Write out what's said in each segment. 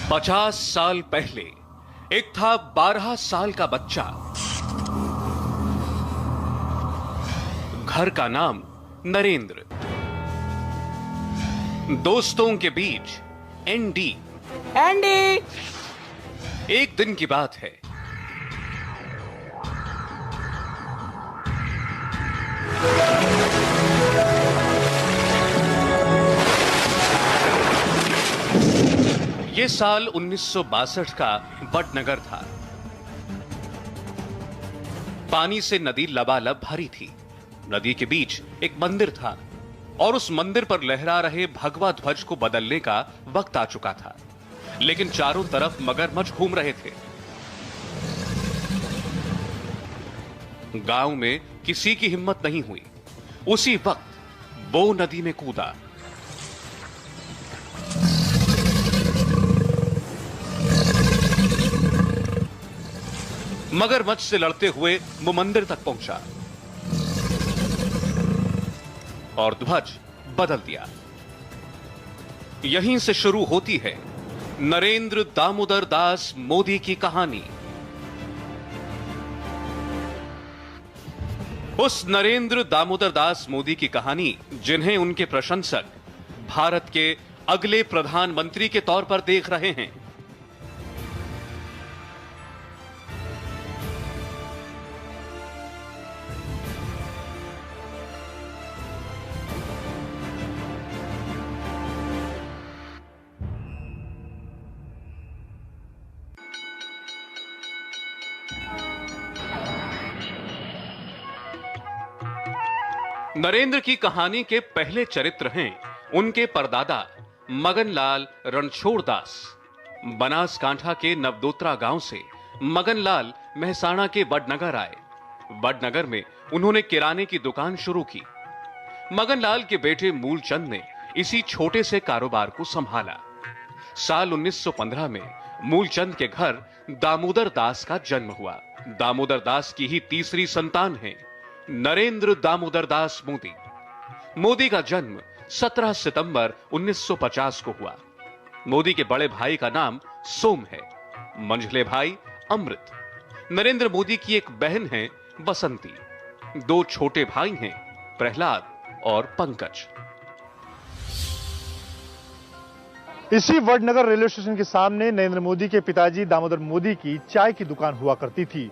50 साल पहले एक था 12 साल का बच्चा। घर का नाम नरेंद्र। दोस्तों के बीच एंडी। एक दिन की बात है। ये साल 1962 का वडनगर था। पानी से नदी लबालब भरी थी। नदी के बीच एक मंदिर था और उस मंदिर पर लहरा रहे भगवा ध्वज को बदलने का वक्त आ चुका था, लेकिन चारों तरफ मगरमच्छ घूम रहे थे। गांव में किसी की हिम्मत नहीं हुई। उसी वक्त वो नदी में कूदा। मगरमच्छ से लड़ते हुए वो मंदिर तक पहुंचा और ध्वज बदल दिया। यहीं से शुरू होती है नरेंद्र दामोदर दास मोदी की कहानी। उस नरेंद्र दामोदर दास मोदी की कहानी, जिन्हें उनके प्रशंसक भारत के अगले प्रधानमंत्री के तौर पर देख रहे हैं। नरेंद्र की कहानी के पहले चरित्र हैं उनके परदादा मगनलाल रणछोड़दास। बनासकांठा के नवदोत्रा गांव से मगनलाल मेहसाणा के वडनगर आए। वडनगर में उन्होंने किराने की दुकान शुरू की। मगनलाल के बेटे मूलचंद ने इसी छोटे से कारोबार को संभाला। साल 1915 में मूलचंद के घर दामोदर दास का जन्म हुआ। दामोदर दास की ही तीसरी संतान है नरेंद्र दामोदर दास मोदी। मोदी का जन्म 17 सितंबर 1950 को हुआ। मोदी के बड़े भाई का नाम सोम है, मंझले भाई अमृत। नरेंद्र मोदी की एक बहन है बसंती। दो छोटे भाई हैं प्रहलाद और पंकज। इसी वडनगर रेलवे स्टेशन के सामने नरेंद्र मोदी के पिताजी दामोदर मोदी की चाय की दुकान हुआ करती थी।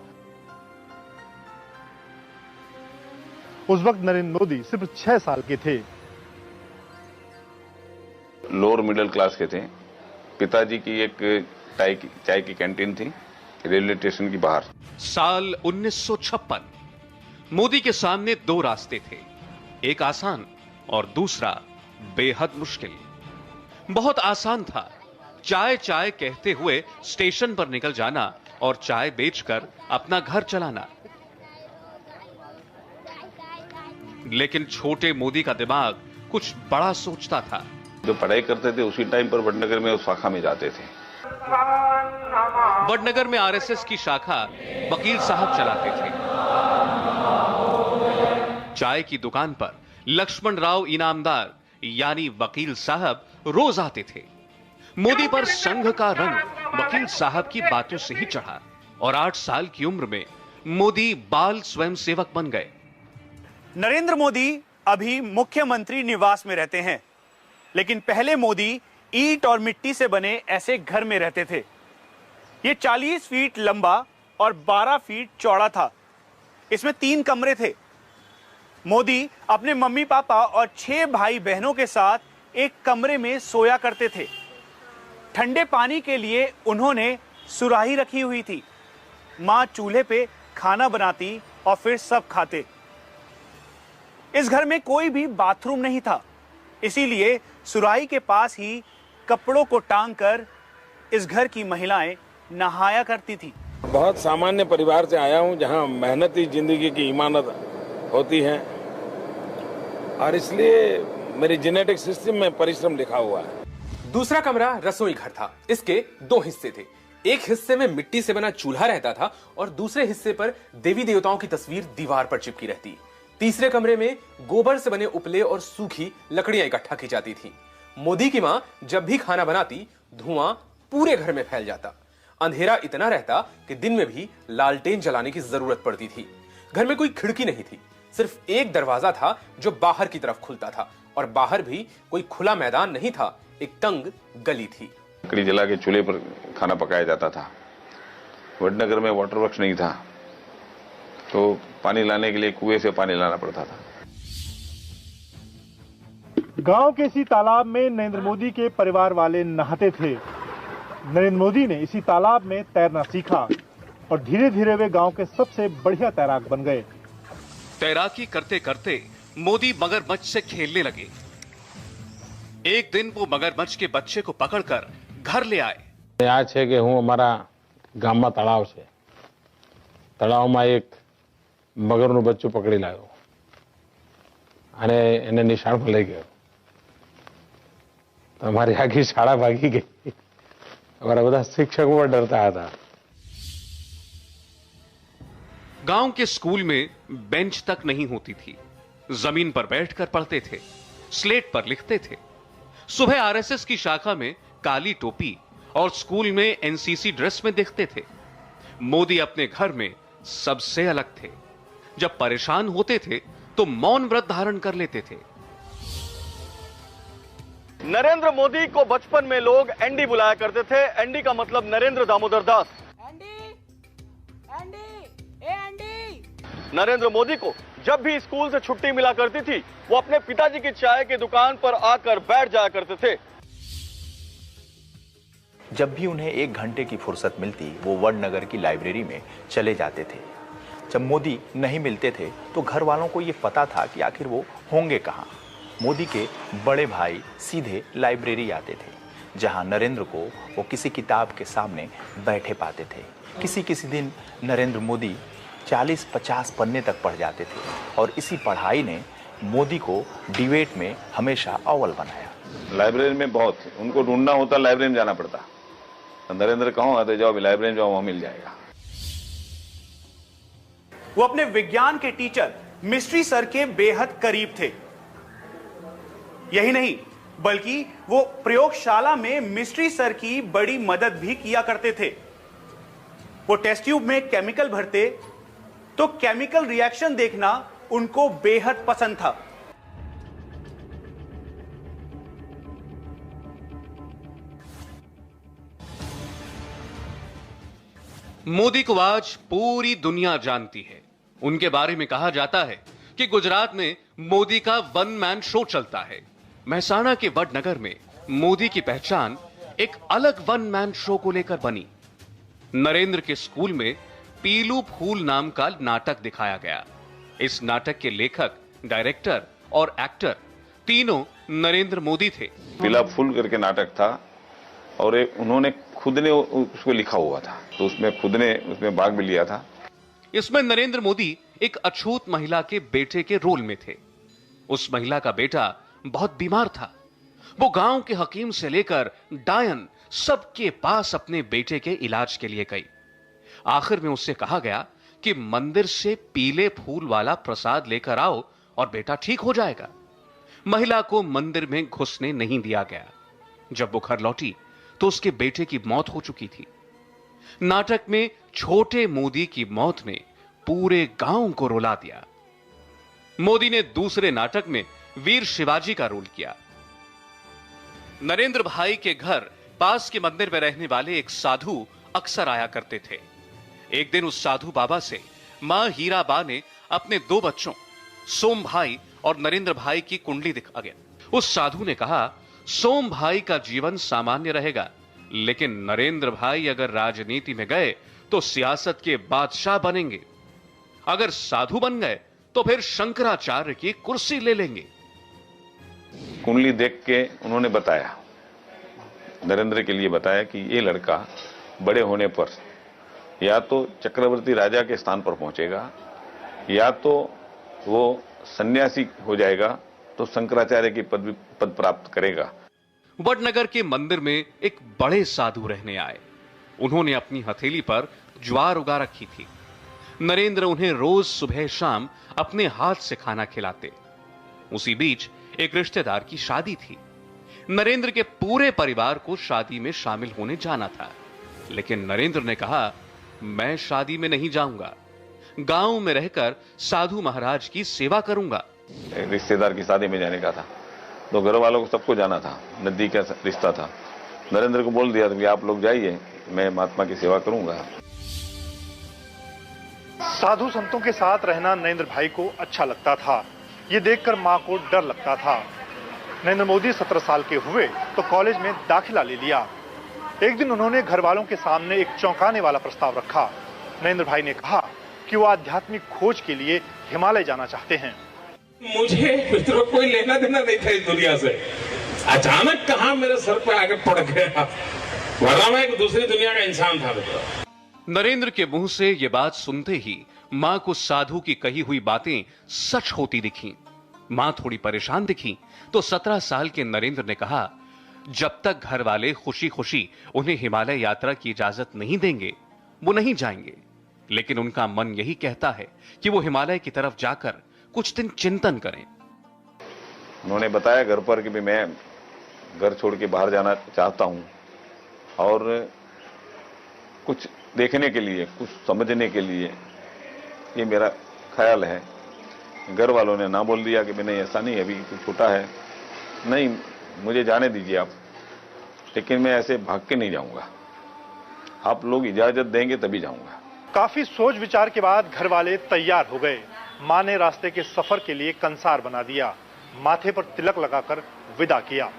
उस वक्त नरेंद्र मोदी सिर्फ 6 साल के थे। लोअर मिडिल क्लास के थे। पिताजी की एक चाय की कैंटीन थी रेलवे स्टेशन की बाहर। साल 1956। मोदी के सामने दो रास्ते थे, एक आसान और दूसरा बेहद मुश्किल। बहुत आसान था, चाय चाय कहते हुए स्टेशन पर निकल जाना और चाय बेचकर अपना घर चलाना। लेकिन छोटे मोदी का दिमाग कुछ बड़ा सोचता था। जो पढ़ाई करते थे उसी टाइम पर वडनगर में उस शाखा में जाते थे। वडनगर में आरएसएस की शाखा वकील साहब चलाते थे। चाय की दुकान पर लक्ष्मण राव इनामदार यानी वकील साहब रोज आते थे। मोदी पर संघ का रंग वकील साहब की बातों से ही चढ़ा और 8 साल की उम्र में मोदी बाल स्वयंसेवक बन गए। नरेंद्र मोदी अभी मुख्यमंत्री निवास में रहते हैं, लेकिन पहले मोदी ईंट और मिट्टी से बने ऐसे घर में रहते थे। ये 40 फीट लंबा और 12 फीट चौड़ा था। इसमें 3 कमरे थे। मोदी अपने मम्मी पापा और 6 भाई बहनों के साथ एक कमरे में सोया करते थे। ठंडे पानी के लिए उन्होंने सुराही रखी हुई थी। मां चूल्हे पे खाना बनाती और फिर सब खाते। इस घर में कोई भी बाथरूम नहीं था, इसीलिए सुराही के पास ही कपड़ों को टांगकर इस घर की महिलाएं नहाया करती थी। बहुत सामान्य परिवार से आया हूं, जहां मेहनती जिंदगी की इमानत होती है और इसलिए मेरी जेनेटिक सिस्टम में परिश्रम लिखा हुआ है। दूसरा कमरा रसोई घर था। इसके 2 हिस्से थे। एक हिस्से में मिट्टी से बना चूल्हा रहता था और दूसरे हिस्से पर देवी देवताओं की तस्वीर दीवार पर चिपकी रहती। तीसरे कमरे में गोबर से बने उपले और सूखी लकड़ियां इकट्ठा की जाती थी। मोदी की मां जब भी खाना बनाती, धुआं पूरे घर में फैल जाता। अंधेरा इतना रहता कि दिन में भी लालटेन जलाने की जरूरत पड़ती थी। घर में कोई खिड़की नहीं थी, सिर्फ एक दरवाजा था जो बाहर की तरफ खुलता था, और बाहर भी कोई खुला मैदान नहीं था, एक तंग गली थी। लकड़ी जला के चूल्हे पर खाना पकाया जाता था। वडनगर में वाटर वर्क्स नहीं था, तो पानी लाने के लिए कुएं से पानी लाना पड़ता था। गांव के इसी तालाब में नरेंद्र मोदी के परिवार वाले नहाते थे। नरेंद्र मोदी ने इसी तालाब में तैरना सीखा और धीरे धीरे वे गांव के सबसे बढ़िया तैराक बन गए। तैराकी करते करते मोदी मगरमच्छ से खेलने लगे। एक दिन वो मगरमच्छ के बच्चे को पकड़कर घर ले आए। યાદ છે કે હું અમારા ગામમાં તળાવ છે, તળાવમાં એક મગરનું બચ્ચું પકડી લાવ્યો અને એને નિશાળમાં લઈ ગયો, તો અમારી આખી શાળા ભાગી ગઈ। અમારા બધા શિક્ષકો પણ ડરતા હતા। गांव के स्कूल में बेंच तक नहीं होती थी, जमीन पर बैठकर पढ़ते थे, स्लेट पर लिखते थे। सुबह आरएसएस की शाखा में काली टोपी और स्कूल में एनसीसी ड्रेस में दिखते थे। मोदी अपने घर में सबसे अलग थे। जब परेशान होते थे तो मौन व्रत धारण कर लेते थे। नरेंद्र मोदी को बचपन में लोग एनडी बुलाया करते थे। एनडी का मतलब नरेंद्र दामोदर दास। नरेंद्र मोदी को जब भी स्कूल से छुट्टी मिला करती थी, वो अपने पिताजी की चाय की दुकान पर आकर बैठ जाया करते थे। जब भी उन्हें 1 घंटे की फुर्सत मिलती, वो वडनगर की लाइब्रेरी में चले जाते थे। जब मोदी नहीं मिलते थे तो घर वालों को ये पता था कि आखिर वो होंगे कहाँ। मोदी के बड़े भाई सीधे लाइब्रेरी आते थे, जहाँ नरेंद्र को वो किसी किताब के सामने बैठे पाते थे। किसी दिन नरेंद्र मोदी 40-50 पन्ने तक पढ़ जाते थे, और इसी पढ़ाई ने मोदी को डिबेट में हमेशा अव्वल बनाया। लाइब्रेरी में बहुत उनको ढूंढना होता, लाइब्रेरी में जाना पड़ता। नरेंद्र कहाँ आते, जाओ लाइब्रेरी में जाओ, वहां मिल जाएगा। वो अपने विज्ञान के टीचर मिस्ट्री सर के बेहद करीब थे। यही नहीं, बल्कि वो प्रयोगशाला में मिस्ट्री सर की बड़ी मदद भी किया करते थे। वो टेस्ट ट्यूब में केमिकल भरते तो केमिकल रिएक्शन देखना उनको बेहद पसंद था। मोदी को आज पूरी दुनिया जानती है। उनके बारे में कहा जाता है कि गुजरात में मोदी का 1 मैन शो चलता है। महसाणा के वडनगर में मोदी की पहचान एक अलग 1 मैन शो को लेकर बनी। नरेंद्र के स्कूल में पीलू फूल नाम का नाटक दिखाया गया। इस नाटक के लेखक, डायरेक्टर और एक्टर तीनों नरेंद्र मोदी थे। पीला फूल करके नाटक था, और उन्होंने खुद ने उसको लिखा हुआ था, तो उसमें खुद ने उसमें भाग भी लिया था। इसमें नरेंद्र मोदी एक अछूत महिला के बेटे के रोल में थे। उस महिला का बेटा बहुत बीमार था। वो गांव के हकीम से लेकर डायन सबके पास अपने बेटे के इलाज के लिए गई। आखिर में उससे कहा गया कि मंदिर से पीले फूल वाला प्रसाद लेकर आओ और बेटा ठीक हो जाएगा। महिला को मंदिर में घुसने नहीं दिया गया। जब वो घर लौटी तो उसके बेटे की मौत हो चुकी थी। नाटक में छोटे मोदी की मौत ने पूरे गांव को रुला दिया। मोदी ने दूसरे नाटक में वीर शिवाजी का रोल किया। नरेंद्र भाई के घर पास के मंदिर में रहने वाले एक साधु अक्सर आया करते थे। एक दिन उस साधु बाबा से मां हीराबा ने अपने 2 बच्चों सोम भाई और नरेंद्र भाई की कुंडली दिखा गया। उस साधु ने कहा, सोम भाई का जीवन सामान्य रहेगा, लेकिन नरेंद्र भाई अगर राजनीति में गए तो सियासत के बादशाह बनेंगे। अगर साधु बन गए तो फिर शंकराचार्य की कुर्सी ले लेंगे। कुंडली देख के उन्होंने बताया, नरेंद्र के लिए बताया कि ये लड़का बड़े होने पर या तो चक्रवर्ती राजा के स्थान पर पहुंचेगा, या तो वो सन्यासी हो जाएगा, तो शंकराचार्य की पद प्राप्त करेगा। वडनगर के मंदिर में एक बड़े साधु रहने आए। उन्होंने अपनी हथेली पर ज्वार उगा रखी थी। नरेंद्र उन्हें रोज सुबह शाम अपने हाथ से खाना खिलाते। उसी बीच एक रिश्तेदार की शादी थी। नरेंद्र के पूरे परिवार को शादी में शामिल होने जाना था, लेकिन नरेंद्र ने कहा, मैं शादी में नहीं जाऊंगा, गांव में रहकर साधु महाराज की सेवा करूंगा। रिश्तेदार की शादी में जाने का था, तो घर वालों को सबको जाना था, नजदीक का रिश्ता था। नरेंद्र को बोल दिया था कि आप लोग जाइए, मैं महात्मा की सेवा करूंगा। साधु संतों के साथ रहना नरेंद्र भाई को अच्छा लगता था। ये देखकर मां को डर लगता था। नरेंद्र मोदी 17 साल के हुए तो कॉलेज में दाखिला ले लिया। एक दिन उन्होंने घर वालों के सामने एक चौंकाने वाला प्रस्ताव रखा। नरेंद्र भाई ने कहा कि वो आध्यात्मिक खोज के लिए हिमालय जाना चाहते हैं। मुझे मित्रों कोई लेना देना नहीं था इस दुनिया से। अचानक कहां मेरे सर पे आके पड़ गया, वरना मैं एक दूसरी दुनिया का इंसान था। नरेंद्र के मुंह से यह बात सुनते ही मां को साधु की कही हुई बातें सच होती दिखी। मां थोड़ी परेशान दिखी तो 17 साल के नरेंद्र ने कहा, जब तक घर वाले खुशी खुशी उन्हें हिमालय यात्रा की इजाजत नहीं देंगे वो नहीं जाएंगे। लेकिन उनका मन यही कहता है कि वो हिमालय की तरफ जाकर कुछ दिन चिंतन करें। उन्होंने बताया घर पर कि मैं घर छोड़ के बाहर जाना चाहता हूं और कुछ देखने के लिए, कुछ समझने के लिए, ये मेरा ख्याल है। घर वालों ने ना बोल दिया कि नहीं ऐसा नहीं, अभी तो छोटा है, नहीं मुझे जाने दीजिए आप, लेकिन मैं ऐसे भाग के नहीं जाऊंगा, आप लोग इजाजत देंगे तभी जाऊंगा। काफी सोच विचार के बाद घर वाले तैयार हो गए। मां ने रास्ते के सफर के लिए कंसार बना दिया, माथे पर तिलक लगाकर विदा किया।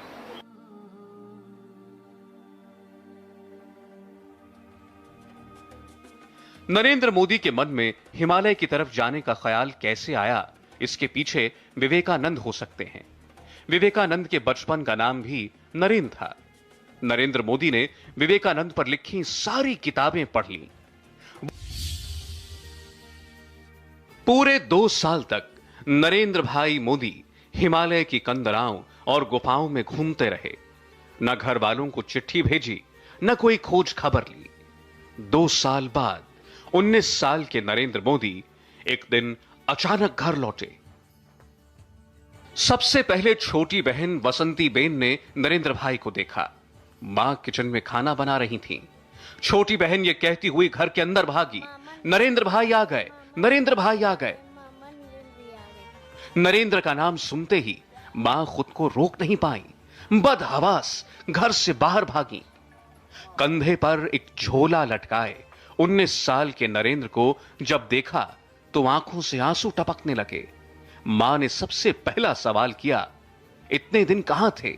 नरेंद्र मोदी के मन में हिमालय की तरफ जाने का ख्याल कैसे आया, इसके पीछे विवेकानंद हो सकते हैं। विवेकानंद के बचपन का नाम भी नरेंद्र था। नरेंद्र मोदी ने विवेकानंद पर लिखी सारी किताबें पढ़ ली। पूरे 2 साल तक नरेंद्र भाई मोदी हिमालय की कंदराओं और गुफाओं में घूमते रहे। न घर वालों को चिट्ठी भेजी, न कोई खोज खबर ली। 2 साल बाद 19 साल के नरेंद्र मोदी एक दिन अचानक घर लौटे। सबसे पहले छोटी बहन वसंती बेन ने नरेंद्र भाई को देखा। मां किचन में खाना बना रही थीं। छोटी बहन ये कहती हुई घर के अंदर भागी, नरेंद्र भाई आ गए, नरेंद्र भाई आ गए। नरेंद्र का नाम सुनते ही मां खुद को रोक नहीं पाई, बदहवास घर से बाहर भागी। कंधे पर एक झोला लटकाए 19 साल के नरेंद्र को जब देखा तो आंखों से आंसू टपकने लगे। मां ने सबसे पहला सवाल किया, इतने दिन कहां थे,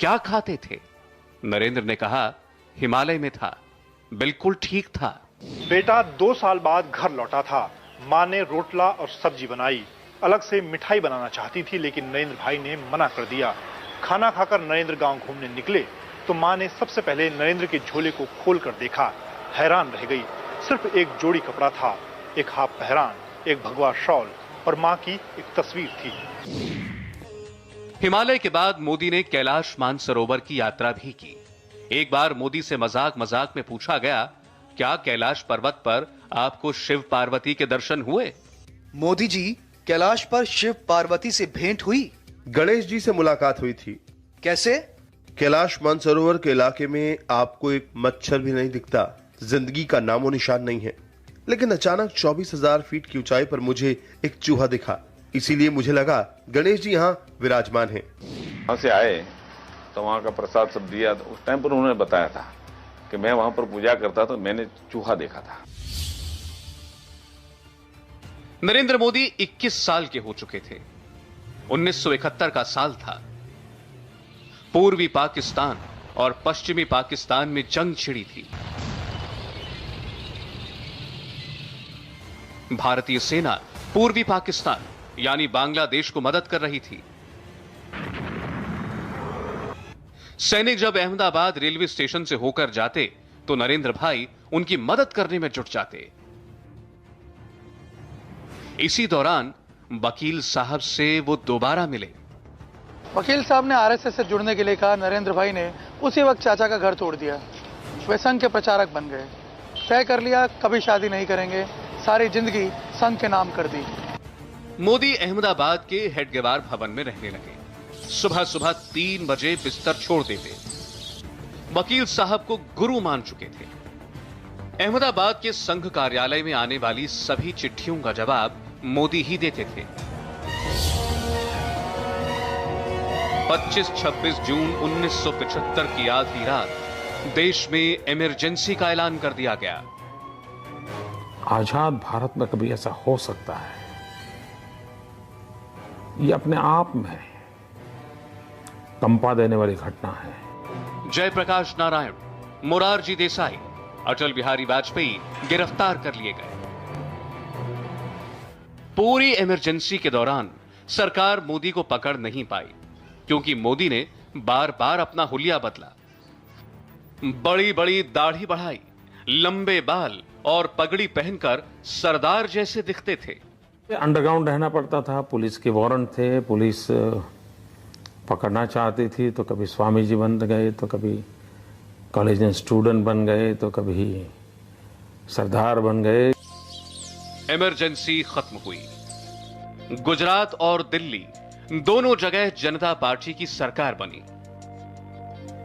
क्या खाते थे? नरेंद्र ने कहा, हिमालय में था, बिल्कुल ठीक था। बेटा 2 साल बाद घर लौटा था। मां ने रोटला और सब्जी बनाई। अलग से मिठाई बनाना चाहती थी, लेकिन नरेंद्र भाई ने मना कर दिया। खाना खाकर नरेंद्र गांव घूमने निकले तो मां ने सबसे पहले नरेंद्र के झोले को खोलकर देखा। हैरान रह गई। सिर्फ एक जोड़ी कपड़ा था, एक हाफ पहरान, एक भगवा शॉल और मां की एक तस्वीर थी। हिमालय के बाद मोदी ने कैलाश मानसरोवर की यात्रा भी की। एक बार मोदी से मजाक मजाक में पूछा गया, क्या कैलाश पर्वत पर आपको शिव पार्वती के दर्शन हुए? मोदी जी, कैलाश पर शिव पार्वती से भेंट हुई? गणेश जी से मुलाकात हुई थी। कैसे? कैलाश मानसरोवर के इलाके में आपको एक मच्छर भी नहीं दिखता, जिंदगी का नामो निशान नहीं है। लेकिन अचानक 24,000 फीट की ऊंचाई पर मुझे एक चूहा दिखा, इसीलिए मुझे लगा गणेश जी यहाँ विराजमान हैं। वहां से आए तो वहां का प्रसाद सब दिया। तो उस टाइम पर उन्होंने बताया था कि मैं वहां पर पूजा करता तो मैंने चूहा देखा था। नरेंद्र मोदी 21 साल के हो चुके थे। 1971 का साल था। पूर्वी पाकिस्तान और पश्चिमी पाकिस्तान में जंग छिड़ी थी। भारतीय सेना पूर्वी पाकिस्तान यानी बांग्लादेश को मदद कर रही थी। सैनिक जब अहमदाबाद रेलवे स्टेशन से होकर जाते तो नरेंद्र भाई उनकी मदद करने में जुट जाते। इसी दौरान वकील साहब से वो दोबारा मिले। वकील साहब ने आरएसएस से जुड़ने के लिए कहा। नरेंद्र भाई ने उसी वक्त चाचा का घर तोड़ दिया। वे संघ के प्रचारक बन गए। तय कर लिया कभी शादी नहीं करेंगे, सारी जिंदगी संघ के नाम कर दी। मोदी अहमदाबाद के हेडगेवार भवन में रहने लगे। सुबह सुबह 3 बजे बिस्तर छोड़ देते। वकील साहब को गुरु मान चुके थे। अहमदाबाद के संघ कार्यालय में आने वाली सभी चिट्ठियों का जवाब मोदी ही देते थे। 25-26 जून 1975 की आधी रात देश में इमरजेंसी का ऐलान कर दिया गया। आजाद भारत में कभी ऐसा हो सकता है, ये अपने आप में कंपा देने वाली घटना है। जयप्रकाश नारायण, मोरारजी देसाई, अटल बिहारी वाजपेयी गिरफ्तार कर लिए गए। पूरी इमरजेंसी के दौरान सरकार मोदी को पकड़ नहीं पाई, क्योंकि मोदी ने बार बार अपना हुलिया बदला। बड़ी बड़ी दाढ़ी बढ़ाई, लंबे बाल और पगड़ी पहनकर सरदार जैसे दिखते थे। अंडरग्राउंड रहना पड़ता था, पुलिस के वारंट थे, पुलिस पकड़ना चाहती थी तो कभी स्वामी जी बन गए, तो कभी कॉलेज स्टूडेंट बन गए, तो कभी सरदार बन गए। इमरजेंसी खत्म हुई। गुजरात और दिल्ली दोनों जगह जनता पार्टी की सरकार बनी,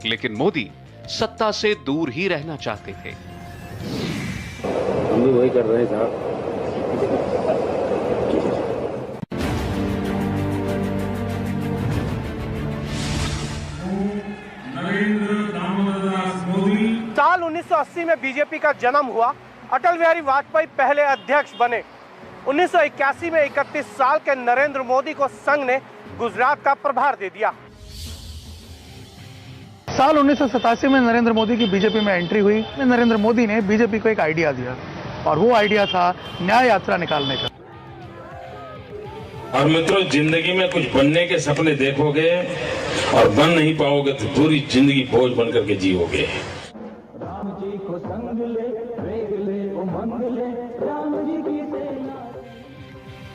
लेकिन मोदी सत्ता से दूर ही रहना चाहते थे। हम भी वही कर रहे हैं साहब। साल 1980 में बीजेपी का जन्म हुआ। अटल बिहारी वाजपेयी पहले अध्यक्ष बने। 1981 में 31 साल के नरेंद्र मोदी को संघ ने गुजरात का प्रभार दे दिया। साल 1987 में नरेंद्र मोदी की बीजेपी में एंट्री हुई। नरेंद्र मोदी ने बीजेपी को एक आइडिया दिया, और वो आइडिया था न्याय यात्रा निकालने का। और मित्रों, जिंदगी में कुछ बनने के सपने देखोगे और बन नहीं पाओगे तो पूरी जिंदगी बोझ बन करके जियोगे।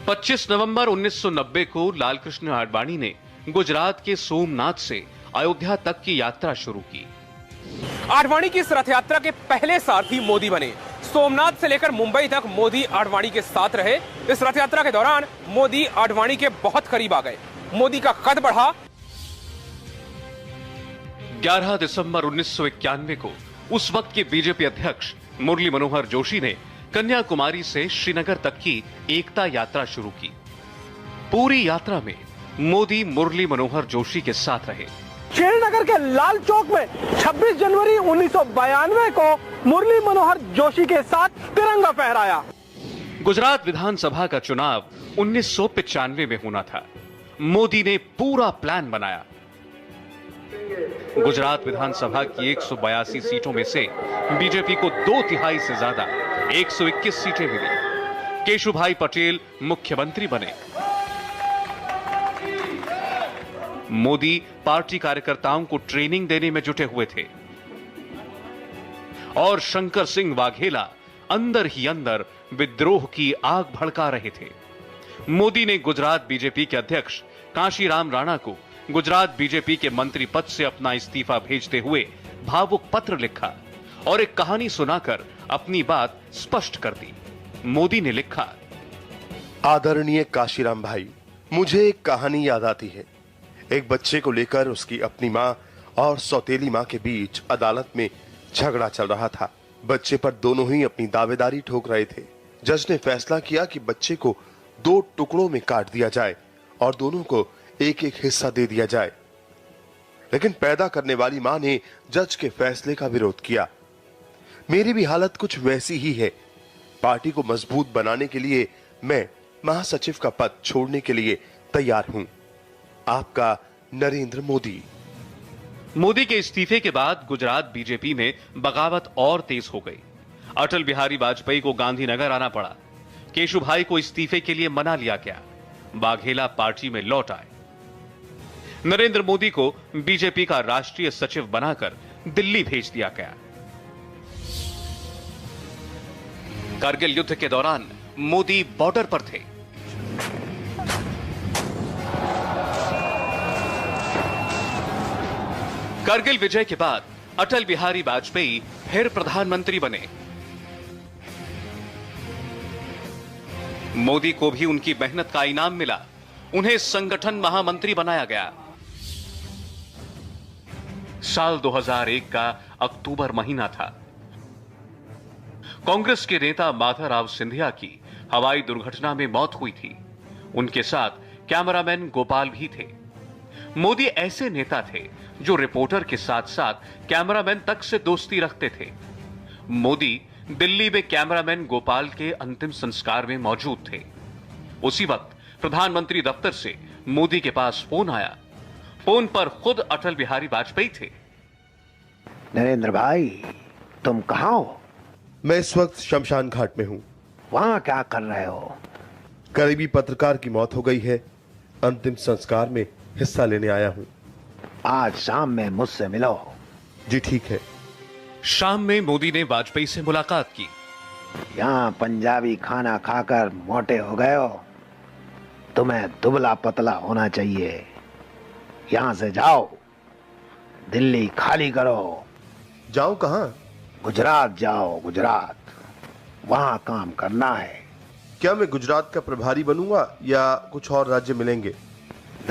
25 नवंबर 1990 को लालकृष्ण आडवाणी ने गुजरात के सोमनाथ से अयोध्या तक की यात्रा शुरू की। आडवाणी की इस रथ यात्रा के पहले सारथी मोदी बने। सोमनाथ से लेकर मुंबई तक मोदी आडवाणी के साथ रहे। इस रथ यात्रा के दौरान मोदी आडवाणी के बहुत करीब आ गए। मोदी का कद बढ़ा। 11 दिसंबर 1991 को उस वक्त के बीजेपी अध्यक्ष मुरली मनोहर जोशी ने कन्याकुमारी से श्रीनगर तक की एकता यात्रा शुरू की। पूरी यात्रा में मोदी मुरली मनोहर जोशी के साथ रहे। श्रीनगर के लाल चौक में 26 जनवरी 1992 को मुरली मनोहर जोशी के साथ तिरंगा फहराया। गुजरात विधानसभा का चुनाव 1995 में होना था। मोदी ने पूरा प्लान बनाया। गुजरात विधानसभा की 182 सीटों में से बीजेपी को 2/3 से ज्यादा 121 सीटें मिली। केशुभाई पटेल मुख्यमंत्री बने। मोदी पार्टी कार्यकर्ताओं को ट्रेनिंग देने में जुटे हुए थे और शंकर सिंह वाघेला अंदर ही अंदर विद्रोह की आग भड़का रहे थे। मोदी ने गुजरात बीजेपी के अध्यक्ष कांशीराम राणा को गुजरात बीजेपी के मंत्री पद से अपना इस्तीफा भेजते हुए भावुक पत्र लिखा और एक कहानी सुनाकर अपनी बात स्पष्ट कर दी। मोदी ने लिखा, आदरणीय कांशीराम भाई, मुझे एक कहानी याद आती है। एक बच्चे को लेकर उसकी अपनी माँ और सौतेली माँ के बीच अदालत में झगड़ा चल रहा था। बच्चे पर दोनों ही अपनी दावेदारी ठोक रहे थे। जज ने फैसला किया कि बच्चे को 2 टुकड़ों में काट दिया जाए और दोनों को एक एक हिस्सा दे दिया जाए। लेकिन पैदा करने वाली माँ ने जज के फैसले का विरोध किया। मेरी भी हालत कुछ वैसी ही है। पार्टी को मजबूत बनाने के लिए मैं महासचिव का पद छोड़ने के लिए तैयार हूं। आपका नरेंद्र मोदी। मोदी के इस्तीफे के बाद गुजरात बीजेपी में बगावत और तेज हो गई। अटल बिहारी वाजपेयी को गांधीनगर आना पड़ा। केशुभाई को इस्तीफे के लिए मना लिया गया। वाघेला पार्टी में लौट आए। नरेंद्र मोदी को बीजेपी का राष्ट्रीय सचिव बनाकर दिल्ली भेज दिया गया। कारगिल युद्ध के दौरान मोदी बॉर्डर पर थे। कारगिल विजय के बाद अटल बिहारी वाजपेयी फिर प्रधानमंत्री बने। मोदी को भी उनकी मेहनत का इनाम मिला। उन्हें संगठन महामंत्री बनाया गया। साल 2001 का अक्टूबर महीना था। कांग्रेस के नेता माधवराव सिंधिया की हवाई दुर्घटना में मौत हुई थी। उनके साथ कैमरामैन गोपाल भी थे। मोदी ऐसे नेता थे जो रिपोर्टर के साथ साथ कैमरामैन तक से दोस्ती रखते थे। मोदी दिल्ली में कैमरामैन गोपाल के अंतिम संस्कार में मौजूद थे। उसी वक्त प्रधानमंत्री दफ्तर से मोदी के पास फोन आया। फोन पर खुद अटल बिहारी वाजपेयी थे। नरेंद्र भाई, तुम कहां हो? मैं इस वक्त शमशान घाट में हूं। वहां क्या कर रहे हो? करीबी पत्रकार की मौत हो गई है, अंतिम संस्कार में हिस्सा लेने आया हूं। आज शाम में मुझसे मिलो। जी ठीक है। शाम में मोदी ने वाजपेयी से मुलाकात की। यहाँ पंजाबी खाना खाकर मोटे हो गए हो, तुम्हें दुबला पतला होना चाहिए। यहाँ से जाओ, दिल्ली खाली करो। जाओ कहां? गुजरात जाओ, गुजरात। वहां काम करना है। क्या मैं गुजरात का प्रभारी बनूंगा या कुछ और राज्य मिलेंगे?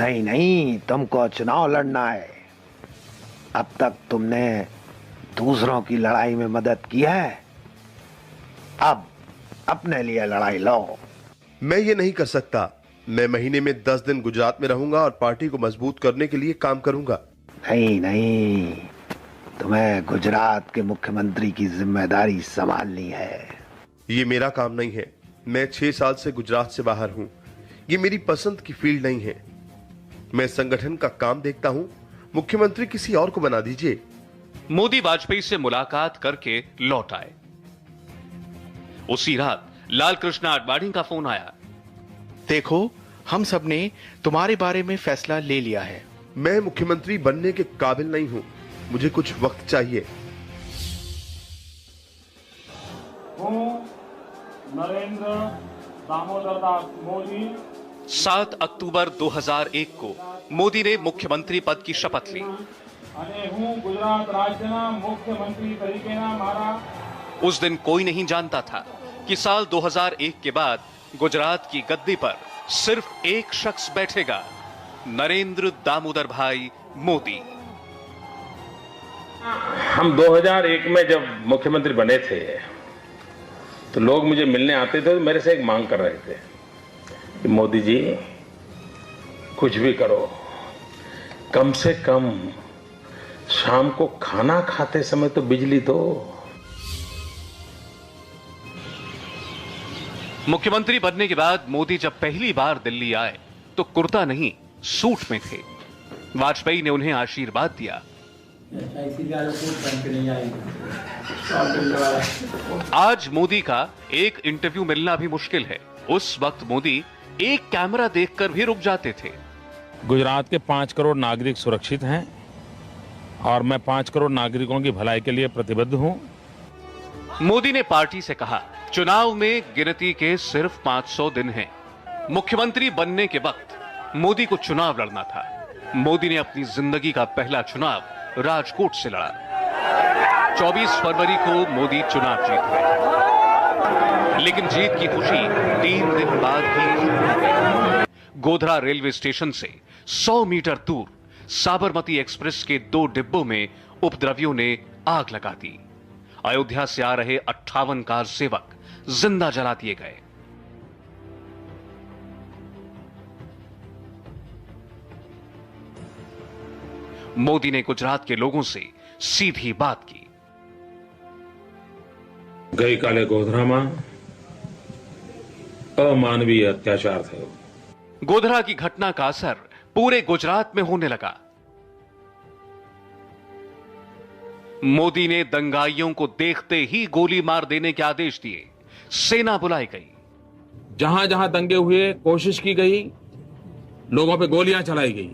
नहीं नहीं, तुमको चुनाव लड़ना है। अब तक तुमने दूसरों की लड़ाई में मदद की है, अब अपने लिए लड़ाई लो। मैं ये नहीं कर सकता। मैं महीने में 10 दिन गुजरात में रहूंगा और पार्टी को मजबूत करने के लिए काम करूंगा। नहीं नहीं, तुम्हें गुजरात के मुख्यमंत्री की जिम्मेदारी संभालनी है। ये मेरा काम नहीं है। मैं 6 साल से गुजरात से बाहर हूं। ये मेरी पसंद की फील्ड नहीं है। मैं संगठन का काम देखता हूं। मुख्यमंत्री किसी और को बना दीजिए। मोदी वाजपेयी से मुलाकात करके लौट आए। उसी रात लाल कृष्ण आडवाणी का फोन आया। देखो, हम सब ने तुम्हारे बारे में फैसला ले लिया है। मैं मुख्यमंत्री बनने के काबिल नहीं हूं। मुझे कुछ वक्त चाहिए। नरेंद्र दामोदर दास मोदी 7 अक्टूबर 2001 को मोदी ने मुख्यमंत्री पद की शपथ ली। અને હું ગુજરાત રાજ્યના મુખ્યમંત્રી તરીકેના મારા उस दिन कोई नहीं जानता था कि साल 2001 के बाद गुजरात की गद्दी पर सिर्फ एक शख्स बैठेगा, नरेंद्र दामोदर भाई मोदी। हम 2001 में जब मुख्यमंत्री बने थे तो लोग मुझे मिलने आते थे, मेरे से एक मांग कर रहे थे कि मोदी जी कुछ भी करो, कम से कम शाम को खाना खाते समय तो बिजली दो। मुख्यमंत्री बनने के बाद मोदी जब पहली बार दिल्ली आए तो कुर्ता नहीं सूट में थे। वाजपेयी ने उन्हें आशीर्वाद दिया। आज मोदी का एक इंटरव्यू मिलना भी मुश्किल है। उस वक्त मोदी एक कैमरा देखकर भी रुक जाते थे। गुजरात के 5 करोड़ नागरिक सुरक्षित हैं और मैं 5 करोड़ नागरिकों की भलाई के लिए प्रतिबद्ध हूं। मोदी ने पार्टी से कहा, चुनाव में गिनती के सिर्फ 500 दिन हैं। मुख्यमंत्री बनने के वक्त मोदी को चुनाव लड़ना था। मोदी ने अपनी जिंदगी का पहला चुनाव राजकोट से लड़ा। 24 फरवरी को मोदी चुनाव जीत गए, लेकिन जीत की खुशी 3 दिन बाद ही शुरू हो गई। गोधरा रेलवे स्टेशन से 100 मीटर दूर साबरमती एक्सप्रेस के 2 डिब्बों में उपद्रवियों ने आग लगा दी। अयोध्या से आ रहे 58 कार सेवक जिंदा जला दिए गए। मोदी ने गुजरात के लोगों से सीधी बात की। गई काले गोधरा में अमानवीय अत्याचार थे। गोधरा की घटना का असर पूरे गुजरात में होने लगा। मोदी ने दंगाइयों को देखते ही गोली मार देने के आदेश दिए। सेना बुलाई गई। जहां जहां दंगे हुए कोशिश की गई, लोगों पे गोलियां चलाई गई।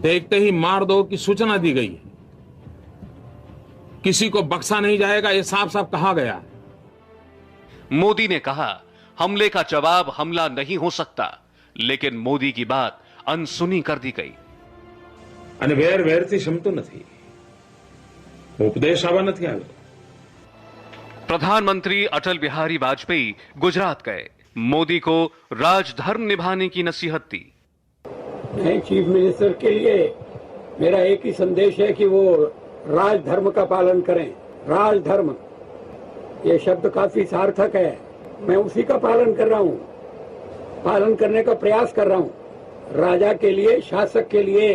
देखते ही मार दो की सूचना दी गई। किसी को बख्शा नहीं जाएगा, यह साफ साफ कहा गया। मोदी ने कहा, हमले का जवाब हमला नहीं हो सकता, लेकिन मोदी की बात अनसुनी कर दी गई। અને વેરથી ક્ષમતો નથી, ઉપદેશ આવા નથી આવ્યો। प्रधानमंत्री अटल बिहारी वाजपेयी गुजरात गए। मोदी को राजधर्म निभाने की नसीहत दी। मैं चीफ मिनिस्टर के लिए मेरा एक ही संदेश है कि वो राजधर्म का पालन करें। राजधर्म ये शब्द काफी सार्थक है, मैं उसी का पालन कर रहा हूँ, पालन करने का प्रयास कर रहा हूँ। राजा के लिए, शासक के लिए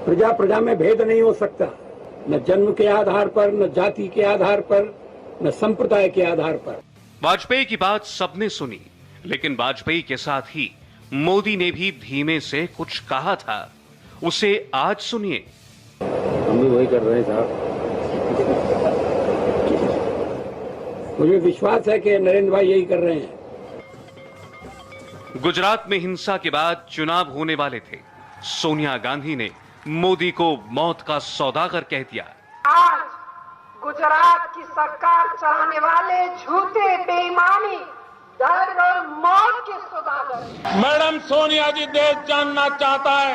प्रजा प्रजा में भेद नहीं हो सकता, न जन्म के आधार पर, न जाति के आधार पर, न संप्रदाय के आधार पर। वाजपेयी की बात सबने सुनी, लेकिन वाजपेयी के साथ ही मोदी ने भी धीमे से कुछ कहा था, उसे आज सुनिए। हम भी वही कर रहे हैं साहब। मुझे विश्वास है कि नरेंद्र भाई यही कर रहे हैं। गुजरात में हिंसा के बाद चुनाव होने वाले थे। सोनिया गांधी ने मोदी को मौत का सौदागर कह दिया। आज गुजरात की सरकार चलाने वाले झूठे, बेईमानी, दर्द और मौत के सौदागर। मैडम सोनिया जी देश जानना चाहता है,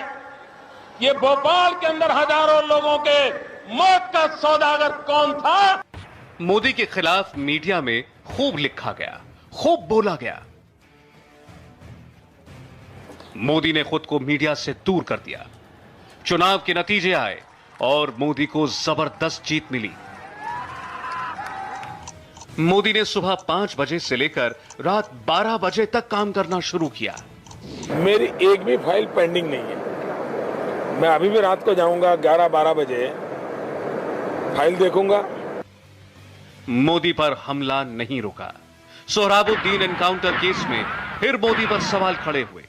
ये भोपाल के अंदर हजारों लोगों के मौत का सौदागर कौन था? मोदी के खिलाफ मीडिया में खूब लिखा गया, खूब बोला गया। मोदी ने खुद को मीडिया से दूर कर दिया। चुनाव के नतीजे आए और मोदी को जबरदस्त जीत मिली। मोदी ने सुबह 5 बजे से लेकर रात 12 बजे तक काम करना शुरू किया। मेरी एक भी फाइल पेंडिंग नहीं है। मैं अभी भी रात को जाऊंगा 11-12 बजे, फाइल देखूंगा। मोदी पर हमला नहीं रुका। सोहराबुद्दीन एनकाउंटर केस में फिर मोदी पर सवाल खड़े हुए।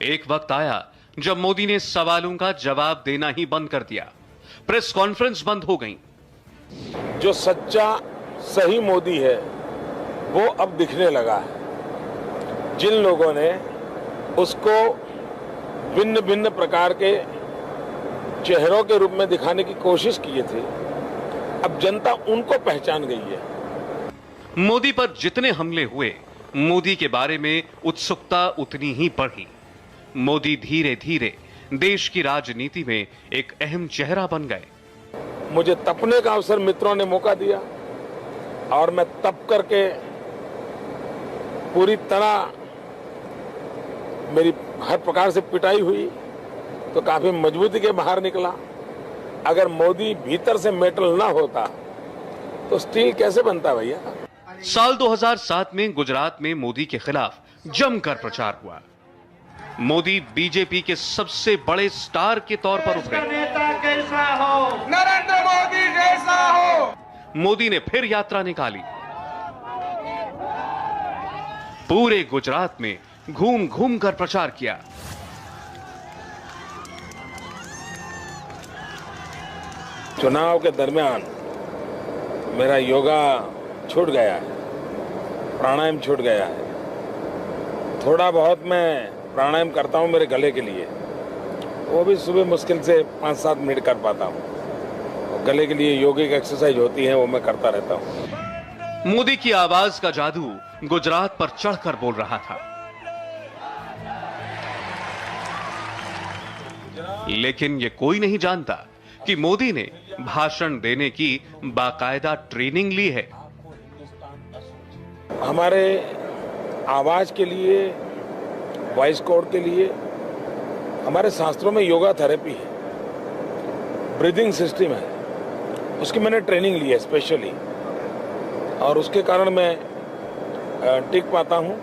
एक वक्त आया जब मोदी ने सवालों का जवाब देना ही बंद कर दिया। प्रेस कॉन्फ्रेंस बंद हो गई। जो सच्चा सही मोदी है वो अब दिखने लगा है। जिन लोगों ने उसको भिन्न भिन्न प्रकार के चेहरों के रूप में दिखाने की कोशिश की थी, अब जनता उनको पहचान गई है। मोदी पर जितने हमले हुए, मोदी के बारे में उत्सुकता उतनी ही बढ़ी। मोदी धीरे धीरे देश की राजनीति में एक अहम चेहरा बन गए। मुझे तपने का अवसर मित्रों ने मौका दिया और मैं तप करके पूरी तरह मेरी हर प्रकार से पिटाई हुई तो काफी मजबूती के बाहर निकला। अगर मोदी भीतर से मेटल ना होता तो स्टील कैसे बनता भैया? साल 2007 में गुजरात में मोदी के खिलाफ जमकर प्रचार हुआ। मोदी बीजेपी के सबसे बड़े स्टार के तौर पर उभरे। नेता कैसा हो? नरेंद्र मोदी जैसा हो। मोदी ने फिर यात्रा निकाली। पूरे गुजरात में घूम घूम कर प्रचार किया। चुनाव के दरमियान मेरा योगा छूट गया है, प्राणायाम छूट गया है। थोड़ा बहुत मैं प्राणायाम करता हूं मेरे गले के लिए, वो भी सुबह मुश्किल से 5-7 मिनट कर पाता हूं। गले के लिए योगिक एक्सरसाइज होती है, वो मैं करता रहता हूं। मोदी की आवाज का जादू गुजरात पर चढ़कर बोल रहा था। लेकिन ये कोई नहीं जानता कि मोदी ने भाषण देने की बाकायदा ट्रेनिंग ली है। हमारे आवाज के लिए, वॉइस कोड के लिए हमारे शास्त्रों में योगा थेरेपी है, ब्रीदिंग सिस्टम है, उसकी मैंने ट्रेनिंग ली है स्पेशली, और उसके कारण मैं टिक पाता हूं।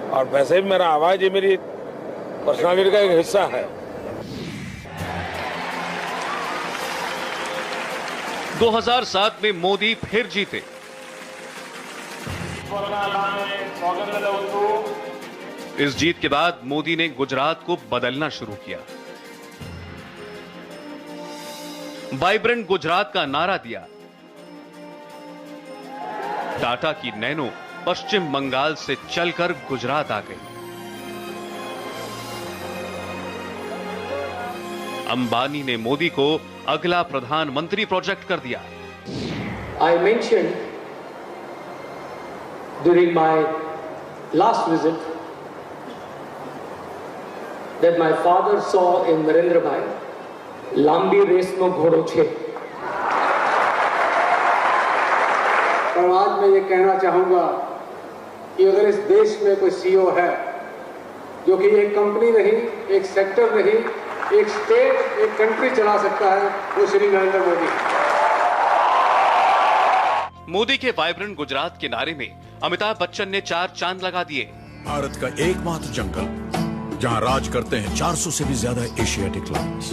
और वैसे भी मेरा आवाज ये मेरी पर्सनालिटी का एक हिस्सा है। 2007 में मोदी फिर जीते। इस जीत के बाद मोदी ने गुजरात को बदलना शुरू किया। वाइब्रेंट गुजरात का नारा दिया। टाटा की नैनो पश्चिम बंगाल से चलकर गुजरात आ गई। अंबानी ने मोदी को अगला प्रधानमंत्री प्रोजेक्ट कर दिया। I mentioned during my last visit that my father saw in Narendra Bhai lambi race no ghodo che. और आज मैं ये कहना चाहूंगा कि अगर इस देश में कोई सीईओ है जो कि एक कंपनी नहीं, एक सेक्टर नहीं, एक स्टेट, एक कंट्री चला सकता है, वो श्री नरेंद्र मोदी। मोदी के वाइब्रेंट गुजरात के नारे में अमिताभ बच्चन ने 4 चांद लगा दिए। भारत का एकमात्र जंगल जहां राज करते हैं 400 से भी ज्यादा एशियाटिक लायंस,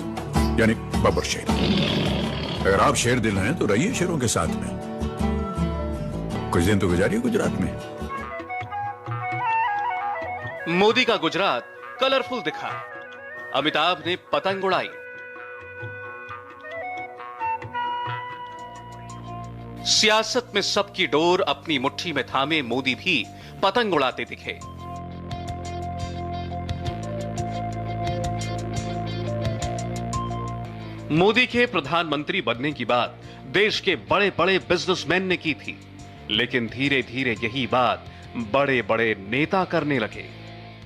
यानी बब्बर शेर। अगर आप शेर दिल हैं तो रहिए शेरों के साथ में, कुछ दिन तो गुजारिए गुजरात में। मोदी का गुजरात कलरफुल दिखा। अमिताभ ने पतंग उड़ाई। सियासत में सबकी डोर अपनी मुट्ठी में थामे मोदी भी पतंग उड़ाते दिखे। मोदी के प्रधानमंत्री बनने की बात देश के बड़े बड़े बिजनेसमैन ने की थी, लेकिन धीरे धीरे यही बात बड़े बड़े नेता करने लगे।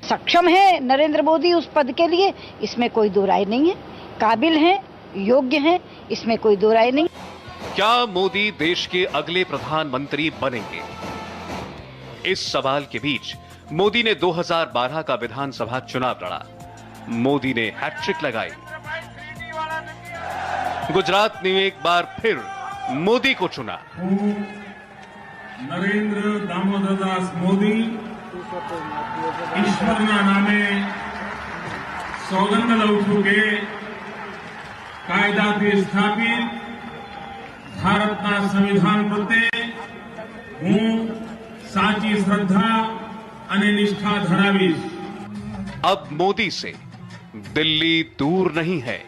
सक्षम है नरेंद्र मोदी उस पद के लिए, इसमें कोई दो राय नहीं है। काबिल हैं, योग्य हैं, इसमें कोई दो राय नहीं। क्या मोदी देश के अगले प्रधानमंत्री बनेंगे? इस सवाल के बीच मोदी ने 2012 का विधानसभा चुनाव लड़ा। मोदी ने हैट्रिक लगाई। गुजरात ने एक बार फिर मोदी को चुना। નરેન્દ્ર દામોદરદાસ મોદી ઈશ્વરના નામે સોગંદ લઉં છું કે કાયદાથી સ્થાપિત ભારતના સંવિધાન પ્રત્યે હું સાચી શ્રદ્ધા અને નિષ્ઠા ધરાવીશ। अब मोदी से दिल्ली दूर नहीं है।